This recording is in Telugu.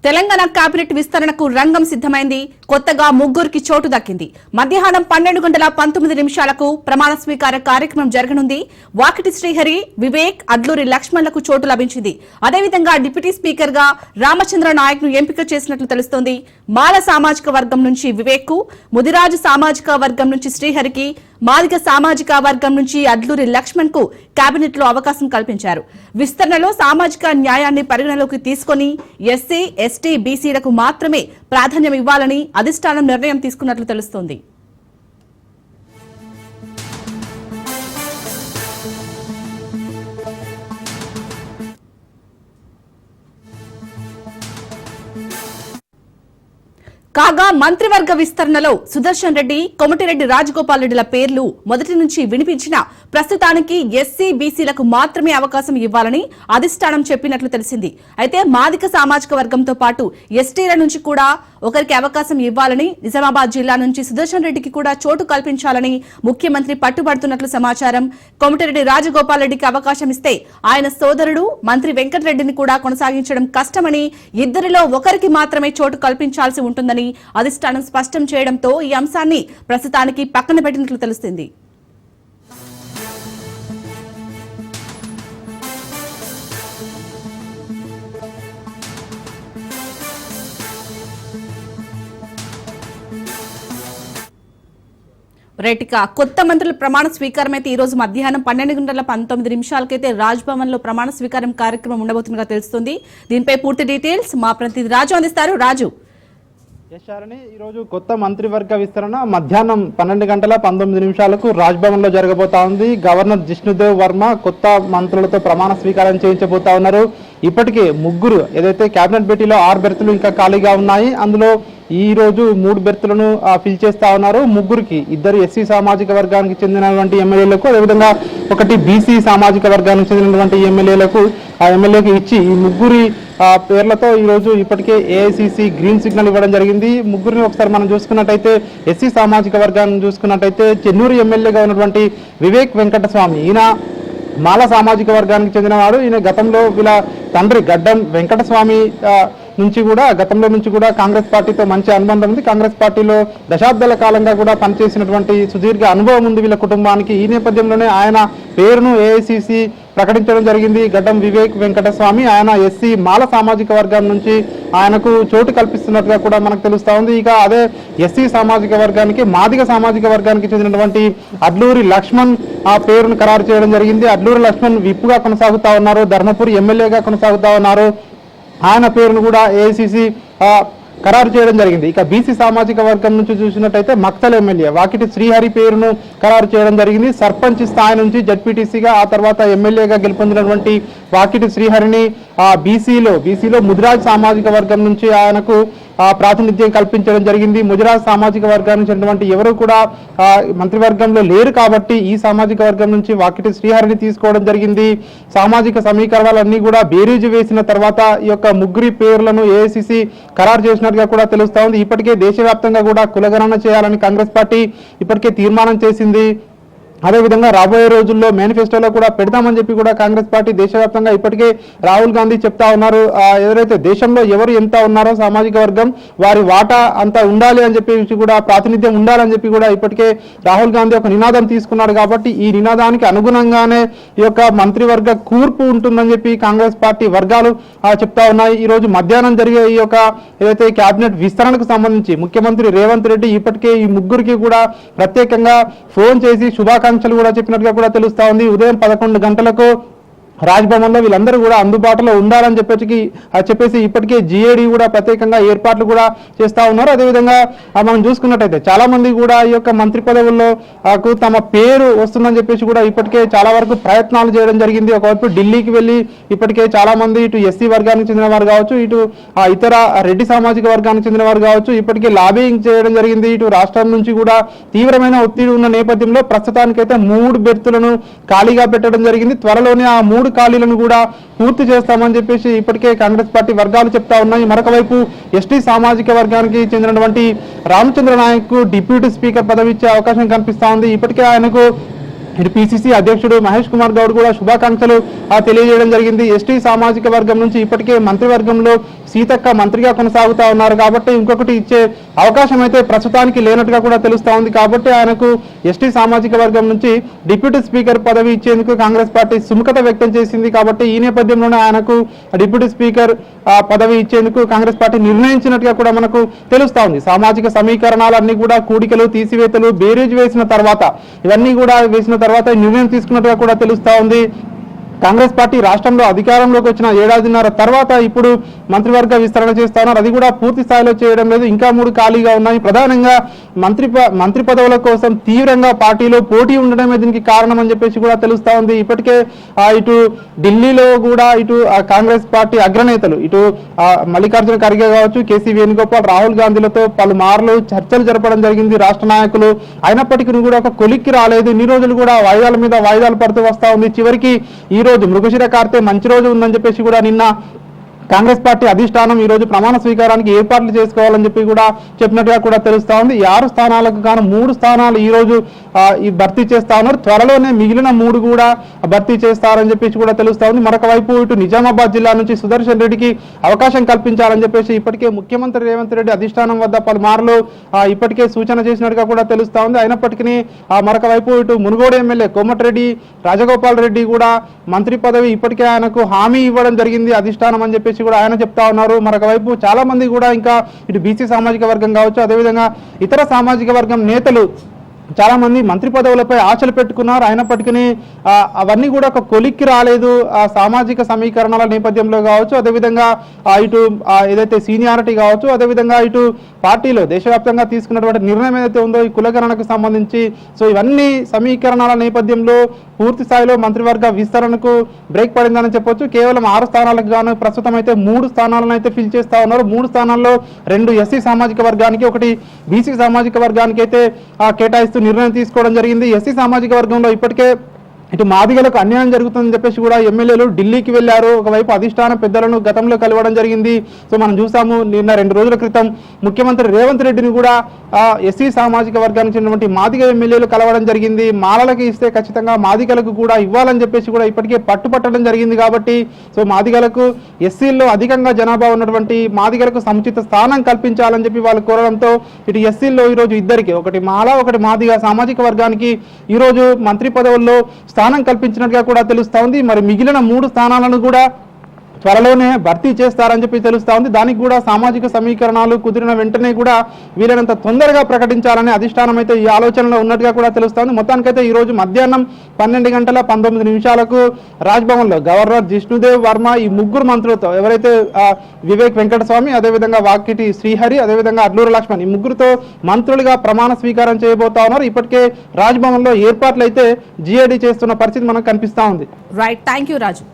తెలంగాణ కేబినెట్ విస్తరణకు రంగం సిద్ధమైంది. కొత్తగా ముగ్గురికి చోటు దక్కింది. మధ్యాహ్నం 12:19 ప్రమాణ స్వీకార కార్యక్రమం జరగనుంది. వాకిటి శ్రీహరి, వివేక్, అడ్లూరి లక్ష్మణ్లకు చోటు లభించింది. అదేవిధంగా డిప్యూటీ స్పీకర్ గా రామచంద్ర నాయక్ ను ఎంపిక చేసినట్లు తెలుస్తోంది. మాల సామాజిక వర్గం నుంచి వివేక్ కు, ముదిరాజు సామాజిక వర్గం నుంచి శ్రీహరికి, మాదిగ సామాజిక వర్గం నుంచి అడ్లూరి లక్ష్మణ్ కు కేబినెట్ లో అవకాశం కల్పించారు. విస్తరణలో సామాజిక న్యాయాన్ని పరిగణలోకి తీసుకుని ఎస్సీ, ఎస్టీ, బీసీలకు మాత్రమే ప్రాధాన్యం ఇవ్వాలని అధిష్టానం నిర్ణయం తీసుకున్నట్లు తెలుస్తోంది. కాగా మంత్రివర్గ విస్తరణలో సుదర్శన్ రెడ్డి, కోమటిరెడ్డి రాజగోపాల్ రెడ్డిల పేర్లు మొదటి నుంచి వినిపించినా ప్రస్తుతానికి ఎస్సీ, బీసీలకు మాత్రమే అవకాశం ఇవ్వాలని అధిష్టానం చెప్పినట్లు తెలిసింది. అయితే మాదిక సామాజిక వర్గంతో పాటు ఎస్టీల నుంచి కూడా ఒకరికి అవకాశం ఇవ్వాలని, నిజామాబాద్ జిల్లా నుంచి సుదర్శన్ రెడ్డికి కూడా చోటు కల్పించాలని ముఖ్యమంత్రి పట్టుబడుతున్నట్లు సమాచారం. కోమటిరెడ్డి రాజగోపాల్ రెడ్డికి అవకాశం ఇస్తే ఆయన సోదరుడు మంత్రి వెంకటరెడ్డిని కూడా కొనసాగించడం కష్టమని, ఇద్దరిలో ఒకరికి మాత్రమే చోటు కల్పించాల్సి ఉంటుందని అధిష్టానం స్పష్టం చేయడంతో ఈ అంశాన్ని ప్రస్తుతానికి పక్కన పెట్టినట్లు తెలుస్తుంది. రేటిక కొత్త మంత్రుల ప్రమాణ స్వీకారం అయితే ఈ రోజు మధ్యాహ్నం 12:19 రాజ్ భవన్ లో ప్రమాణ స్వీకారం కార్యక్రమం ఉండబోతుందిగా తెలుస్తుంది. దీనిపై పూర్తి డీటెయిల్స్ మా ప్రతినిధి రాజు అందిస్తారు. రాజు, ఈరోజు కొత్త మంత్రివర్గ విస్తరణ మధ్యాహ్నం 12:19 రాజ్ భవన్ లో జరగబోతా ఉంది. గవర్నర్ జిష్ణుదేవ్ వర్మ కొత్త మంత్రులతో ప్రమాణ స్వీకారం చేయించబోతా ఉన్నారు. ఇప్పటికే ముగ్గురు ఏదైతే కేబినెట్ భేటీలో 6 బెర్తులు ఇంకా ఖాళీగా ఉన్నాయి. అందులో ఈ రోజు 3 బెర్తులను ఫిల్ చేస్తా ఉన్నారు. ముగ్గురికి, 2 ఎస్సీ సామాజిక వర్గానికి చెందినటువంటి ఎమ్మెల్యేలకు, అదేవిధంగా 1 బీసీ సామాజిక వర్గానికి చెందినటువంటి ఎమ్మెల్యేలకు ఎమ్మెల్యేకి ఇచ్చి ఈ ముగ్గురి పేర్లతో ఈరోజు ఇప్పటికే ఏఐసిసి గ్రీన్ సిగ్నల్ ఇవ్వడం జరిగింది. ముగ్గురిని ఒకసారి మనం చూసుకున్నట్టయితే ఎస్సీ సామాజిక వర్గాన్ని చూసుకున్నట్టయితే చెన్నూరు ఎమ్మెల్యేగా ఉన్నటువంటి వివేక్ వెంకటస్వామి, ఈయన మాల సామాజిక వర్గానికి చెందినవాడు. ఈయన గతంలో వీళ్ళ తండ్రి గడ్డం వెంకటస్వామి గతంలో నుంచి కూడా కాంగ్రెస్ పార్టీతో మంచి అనుబంధం ఉంది. కాంగ్రెస్ పార్టీలో దశాబ్దాల కాలంగా కూడా పనిచేసినటువంటి సుదీర్ఘ అనుభవం ఉంది వీళ్ళ కుటుంబానికి. ఈ నేపథ్యంలోనే ఆయన పేరును ఏఐసిసి ప్రకటించడం జరిగింది. గడ్డం వివేక్ వెంకటస్వామి, ఆయన ఎస్సీ మాల సామాజిక వర్గం నుంచి ఆయనకు చోటు కల్పిస్తున్నట్టుగా కూడా మనకు తెలుస్తా ఉంది. ఇక అదే ఎస్సీ సామాజిక వర్గానికి, మాదిగ సామాజిక వర్గానికి చెందినటువంటి అడ్లూరి లక్ష్మణ్ ఆ పేరును ఖరారు చేయడం జరిగింది. అడ్లూరి లక్ష్మణ్ విప్పుగా కొనసాగుతా ఉన్నారు, ధర్మపురి ఎమ్మెల్యేగా కొనసాగుతా ఉన్నారు. ఆయన పేరును కూడా ఏఐసిసి ఖరారు చేయడం జరిగింది. ఇక బీసీ సామాజిక వర్గం నుంచి చూసినట్టయితే మక్తల్ ఎమ్మెల్యే వాకిటి శ్రీహరి పేరును ఖరారు చేయడం జరిగింది. సర్పంచ్ స్థాయి నుంచి జడ్పీటీసీగా, ఆ తర్వాత ఎమ్మెల్యేగా గెలుపొందినటువంటి వాకిటి శ్రీహరిని బీసీలో ముదిరాజ్ సామాజిక వర్గం నుంచి ఆయనకు ప్రాతినిధ్యం కల్పించడం జరిగింది. ముదిరాజ్ సామాజిక వర్గానికి చెందినటువంటి ఎవరు కూడా మంత్రివర్గంలో లేరు కాబట్టి ఈ సామాజిక వర్గం నుంచి వాకిటి శ్రీహరిని తీసుకోవడం జరిగింది. సామాజిక సమీకరణాలన్నీ కూడా బేరీజు వేసిన తర్వాత ఈ యొక్క ముగ్గురి పేర్లను ఏఐసిసి ఖరారు చేసినట్టుగా కూడా తెలుస్తా ఉంది. ఇప్పటికే దేశవ్యాప్తంగా కూడా కులగణన చేయాలని కాంగ్రెస్ పార్టీ ఇప్పటికే తీర్మానం చేసింది. అదేవిధంగా రాబోయే రోజుల్లో మేనిఫెస్టోలో కూడా పెడతామని చెప్పి కూడా కాంగ్రెస్ పార్టీ దేశవ్యాప్తంగా ఇప్పటికే రాహుల్ గాంధీ చెప్తా ఉన్నారు. ఎవరైతే దేశంలో ఎవరు ఎంత ఉన్నారో సామాజిక వర్గం వారి వాటా అంత ఉండాలి అని చెప్పి కూడా, ప్రాతినిధ్యం ఉండాలని చెప్పి కూడా ఇప్పటికే రాహుల్ గాంధీ ఒక నినాదం తీసుకున్నాడు. కాబట్టి ఈ నినాదానికి అనుగుణంగానే ఈ యొక్క మంత్రివర్గ కూర్పు ఉంటుందని చెప్పి కాంగ్రెస్ పార్టీ వర్గాలు చెప్తా ఉన్నాయి. ఈ రోజు మధ్యాహ్నం జరిగే ఈ యొక్క ఏదైతే కేబినెట్ విస్తరణకు సంబంధించి ముఖ్యమంత్రి రేవంత్ రెడ్డి ఇప్పటికే ఈ ముగ్గురికి కూడా ప్రత్యేకంగా ఫోన్ చేసి శుభాకాంక్షలు కూడా చెప్పినట్టుగా కూడా తెలుస్తా ఉంది. ఉదయం 11 గంటలకు రాజ్భవన్లో వీళ్ళందరూ కూడా అందుబాటులో ఉండాలని చెప్పేసి ఇప్పటికే జిఏడి కూడా ప్రత్యేకంగా ఏర్పాట్లు కూడా చేస్తా ఉన్నారు. అదేవిధంగా మనం చూసుకున్నట్టయితే చాలా మంది కూడా ఈ యొక్క మంత్రి పదవుల్లో తమ పేరు వస్తుందని చెప్పేసి కూడా ఇప్పటికే చాలా వరకు ప్రయత్నాలు చేయడం జరిగింది. ఒకవైపు ఢిల్లీకి వెళ్ళి ఇప్పటికే చాలా మంది ఇటు ఎస్సీ వర్గానికి చెందిన వారు కావచ్చు, ఇటు ఇతర రెడ్డి సామాజిక వర్గానికి చెందిన వారు కావచ్చు, ఇప్పటికే లాబింగ్ చేయడం జరిగింది. ఇటు రాష్ట్రం నుంచి కూడా తీవ్రమైన ఒత్తిడి ఉన్న నేపథ్యంలో ప్రస్తుతానికైతే 3 బెర్తులను ఖాళీగా పెట్టడం జరిగింది. త్వరలోనే ఆ 3 ఖాళీలను కూడా పూర్తి చేస్తామని చెప్పేసి ఇప్పటికే కాంగ్రెస్ పార్టీ వర్గాలు చెప్తా ఉన్నాయి. మరొక వైపు ఎస్టీ సామాజిక వర్గానికి చెందినటువంటి రామచంద్ర నాయక్ డిప్యూటీ స్పీకర్ పదవి ఇచ్చే అవకాశం కనిపిస్తా ఉంది. ఇప్పటికే ఆయనకు ఇటు పిసిసి అధ్యక్షుడు మహేష్ కుమార్ గౌడ్ కూడా శుభాకాంక్షలు తెలియజేయడం జరిగింది. ఎస్టీ సామాజిక వర్గం నుంచి ఇప్పటికే మంత్రివర్గంలో సీతక్క మంత్రిగా కొనసాగుతా ఉన్నారు కాబట్టి ఇంకొకటి ఇచ్చే అవకాశం అయితే ప్రస్తుతానికి లేనట్టుగా కూడా తెలుస్తా ఉంది. కాబట్టి ఆయనకు ఎస్టీ సామాజిక వర్గం నుంచి డిప్యూటీ స్పీకర్ పదవి ఇచ్చేందుకు కాంగ్రెస్ పార్టీ సుముఖత వ్యక్తం చేసింది. కాబట్టి ఈ నేపథ్యంలోనే ఆయనకు డిప్యూటీ స్పీకర్ పదవి ఇచ్చేందుకు కాంగ్రెస్ పార్టీ నిర్ణయించినట్టుగా కూడా మనకు తెలుస్తా ఉంది. సామాజిక సమీకరణాలన్నీ కూడా కూడికలు తీసివేతలు బేరీజ్ వేసిన తర్వాత ఇవన్నీ కూడా వేసిన తర్వాత నిర్ణయం తీసుకున్నట్టుగా కూడా తెలుస్తా ఉంది. కాంగ్రెస్ పార్టీ రాష్ట్రంలో అధికారంలోకి వచ్చిన ఏడాదిన్నర తర్వాత ఇప్పుడు మంత్రివర్గ విస్తరణ చేస్తా ఉన్నారు. అది కూడా పూర్తి స్థాయిలో చేయడం లేదు. ఇంకా 3 ఖాళీగా ఉన్నాయి. ప్రధానంగా మంత్రి పదవుల కోసం తీవ్రంగా పార్టీలో పోటీ ఉండడమే దీనికి కారణం అని చెప్పేసి కూడా తెలుస్తా ఉంది. ఇప్పటికే ఇటు ఢిల్లీలో కూడా ఇటు కాంగ్రెస్ పార్టీ అగ్రనేతలు ఇటు మల్లికార్జున ఖర్గే కావచ్చు, కేసీ వేణుగోపాల్, రాహుల్ గాంధీలతో పలుమార్లు చర్చలు జరపడం జరిగింది రాష్ట్ర నాయకులు. అయినప్పటికీ కూడా ఒక కొలిక్కి రాలేదు. ఇన్ని రోజులు కూడా వాయిదాల మీద వాయిదాలు పడుతూ వస్తా ఉంది. చివరికి ఈ రోజు మృగశిర కార్తె మంచి రోజు ఉందని చెప్పేసి కూడా నిన్న కాంగ్రెస్ పార్టీ అధిష్టానం ఈ రోజు ప్రమాణ స్వీకారానికి ఏర్పాట్లు చేసుకోవాలని చెప్పి కూడా చెప్పినట్టుగా కూడా తెలుస్తా ఉంది. ఈ 6 స్థానాలకు గాను 3 స్థానాలు ఈ రోజు ఈ భర్తీ చేస్తా ఉన్నారు. త్వరలోనే మిగిలిన 3 కూడా భర్తీ చేస్తారని చెప్పేసి కూడా తెలుస్తా ఉంది. మరొక వైపు ఇటు నిజామాబాద్ జిల్లా నుంచి సుదర్శన్ రెడ్డికి అవకాశం కల్పించాలని చెప్పేసి ఇప్పటికే ముఖ్యమంత్రి రేవంత్ రెడ్డి అధిష్టానం వద్ద పలుమార్లు ఇప్పటికే సూచన చేసినట్టుగా కూడా తెలుస్తా ఉంది. అయినప్పటికీ మరొక వైపు ఇటు మునుగోడు ఎమ్మెల్యే కోమటిరెడ్డి రాజగోపాల్ రెడ్డి కూడా మంత్రి పదవి ఇప్పటికే ఆయనకు హామీ ఇవ్వడం జరిగింది అధిష్టానం అని చెప్పేసి కూడా ఆయన చెప్తా ఉన్నారు. మరొక వైపు చాలా మంది కూడా ఇంకా ఇటు బీసీ సామాజిక వర్గం కావచ్చు, అదేవిధంగా ఇతర సామాజిక వర్గం నేతలు చాలా మంది మంత్రి పదవులపై ఆశలు పెట్టుకున్నారు. అయినప్పటికీ అవన్నీ కూడా ఒక కొలిక్కి రాలేదు. సామాజిక సమీకరణాల నేపథ్యంలో కావచ్చు, అదేవిధంగా ఇటు ఏదైతే సీనియారిటీ కావచ్చు, అదేవిధంగా ఇటు పార్టీలో దేశవ్యాప్తంగా తీసుకున్నటువంటి నిర్ణయం ఏదైతే ఉందో ఈ కులగణనకు సంబంధించి సో ఇవన్నీ సమీకరణాల నేపథ్యంలో పూర్తి స్థాయిలో మంత్రివర్గ విస్తరణకు బ్రేక్ పడిందని చెప్పొచ్చు. కేవలం 6 స్థానాలకు గాను ప్రస్తుతం అయితే 3 స్థానాలను అయితే ఫిల్ చేస్తా ఉన్నారు. 3 స్థానాల్లో 2 ఎస్సీ సామాజిక వర్గానికి, 1 బీసీ సామాజిక వర్గానికి అయితే కేటాయిస్తూ నిర్ణయం తీసుకోవడం జరిగింది. ఎస్సీ సామాజిక వర్గంలో ఇప్పటికే ఇటు మాదిగలకు అన్యాయం జరుగుతుందని చెప్పేసి కూడా ఎమ్మెల్యేలు ఢిల్లీకి వెళ్లారు. ఒకవైపు అధిష్టాన పెద్దలను గతంలో కలవడం జరిగింది. సో మనం చూసాము నిన్న 2 రోజుల క్రితం ముఖ్యమంత్రి రేవంత్ రెడ్డిని కూడా ఎస్సీ సామాజిక వర్గానికి చెందినటువంటి మాదిగ ఎమ్మెల్యేలు కలవడం జరిగింది. మాలలకు ఇస్తే ఖచ్చితంగా మాదిగలకు కూడా ఇవ్వాలని చెప్పేసి కూడా ఇప్పటికే పట్టుపట్టడం జరిగింది. కాబట్టి సో మాదిగలకు ఎస్సీల్లో అధికంగా జనాభా ఉన్నటువంటి మాదిగలకు సముచిత స్థానం కల్పించాలని చెప్పి వాళ్ళు కోరడంతో ఇటు ఎస్సీల్లో ఈరోజు ఇద్దరికి, ఒకటి మాల, ఒకటి మాదిగ సామాజిక వర్గానికి ఈరోజు మంత్రి పదవుల్లో స్థానం కల్పించినట్టుగా కూడా తెలుస్తా ఉంది. మరి మిగిలిన 3 స్థానాలను కూడా త్వరలోనే భర్తీ చేస్తారని చెప్పి తెలుస్తా ఉంది. దానికి కూడా సామాజిక సమీకరణాలు కుదిరిన వెంటనే కూడా వీలైనంత తొందరగా ప్రకటించాలని అధిష్టానం అయితే ఈ ఆలోచనలో ఉన్నట్టుగా కూడా తెలుస్తా ఉంది. మొత్తానికైతే ఈ రోజు మధ్యాహ్నం 12:19 రాజ్భవన్లో గవర్నర్ జిష్ణుదేవ్ వర్మ ఈ 3 మంత్రులతో ఎవరైతే వివేక్ వెంకటస్వామి, అదేవిధంగా వాకిటి శ్రీహరి, అదేవిధంగా అడ్లూరు లక్ష్మణ్ ఈ 3తో మంత్రులుగా ప్రమాణ స్వీకారం చేయబోతా ఉన్నారు. ఇప్పటికే రాజ్భవన్లో ఏర్పాట్లు అయితే జీఏడీ చేస్తున్న పరిస్థితి మనకు కనిపిస్తా ఉంది. Right, thank you Raju.